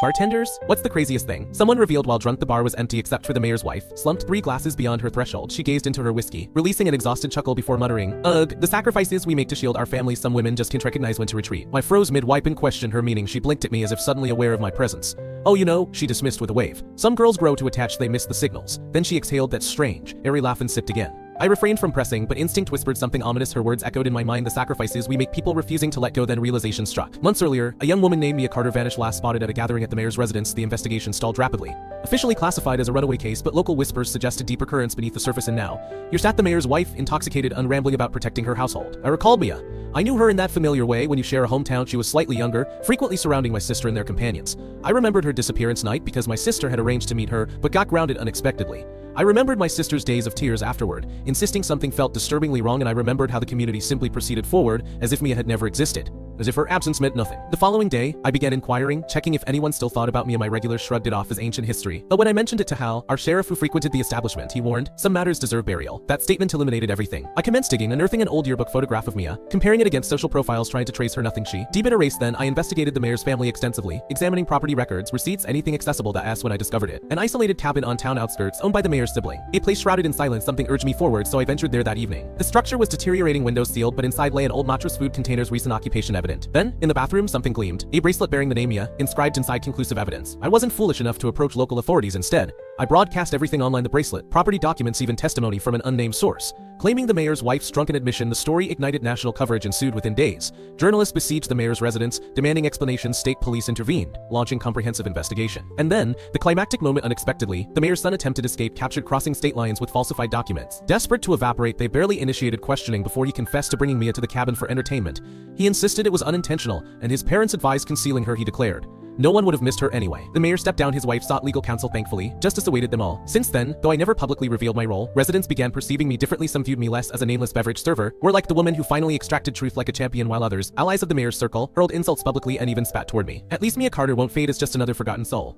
Bartenders? What's the craziest thing? Someone revealed while drunk the bar was empty except for the mayor's wife. Slumped 3 glasses beyond her threshold, she gazed into her whiskey, releasing an exhausted chuckle before muttering, "Ugh, the sacrifices we make to shield our family, some women just can't recognize when to retreat." I froze mid-wipe and questioned her meaning. She blinked at me as if suddenly aware of my presence. "Oh, you know," she dismissed with a wave. "Some girls grow too attached they miss the signals." Then she exhaled that strange, airy laugh and sipped again. I refrained from pressing, but instinct whispered something ominous. Her words echoed in my mind, the sacrifices we make, people refusing to let go. Then realization struck. Months earlier, a young woman named Mia Carter vanished, last spotted at a gathering at the mayor's residence. The investigation stalled rapidly. Officially classified as a runaway case, but local whispers suggested deeper currents beneath the surface. And now, here sat the mayor's wife, intoxicated, unrambling about protecting her household. I recalled Mia. I knew her in that familiar way. When you share a hometown, she was slightly younger, frequently surrounding my sister and their companions. I remembered her disappearance night because my sister had arranged to meet her, but got grounded unexpectedly. I remembered my sister's days of tears afterward, insisting something felt disturbingly wrong, and I remembered how the community simply proceeded forward as if Mia had never existed. As if her absence meant nothing. The following day, I began inquiring, checking if anyone still thought about me, and my regulars shrugged it off as ancient history. But when I mentioned it to Hal, our sheriff who frequented the establishment, he warned, "Some matters deserve burial." That statement eliminated everything. I commenced digging, unearthing an old yearbook photograph of Mia, comparing it against social profiles, trying to trace her. Nothing. She deep in a race. Then I investigated the mayor's family extensively, examining property records, receipts, anything accessible. That ass when I discovered it. An isolated cabin on town outskirts, owned by the mayor's sibling. A place shrouded in silence. Something urged me forward, so I ventured there that evening. The structure was deteriorating, windows sealed, but inside lay an old mattress, food containers, recent occupation evident. Then, in the bathroom, something gleamed. A bracelet bearing the name Mia, inscribed inside, conclusive evidence. I wasn't foolish enough to approach local authorities. Instead, I broadcast everything online: the bracelet, property documents, even testimony from an unnamed source, claiming the mayor's wife's drunken admission. The story ignited national coverage ensued within days. Journalists besieged the mayor's residence, demanding explanations. State police intervened, launching comprehensive investigation. And then, the climactic moment: unexpectedly, the mayor's son attempted escape, captured crossing state lines with falsified documents. Desperate to evaporate, they barely initiated questioning before he confessed to bringing Mia to the cabin for entertainment. He insisted it was unintentional, and his parents advised concealing her. He declared no one would have missed her anyway. The mayor stepped down. His wife sought legal counsel. Thankfully, justice awaited them all. Since then, though I never publicly revealed my role, residents began perceiving me differently. Some viewed me less as a nameless beverage server, more like the woman who finally extracted truth like a champion, while others, allies of the mayor's circle, hurled insults publicly and even spat toward me. At least Mia Carter won't fade as just another forgotten soul.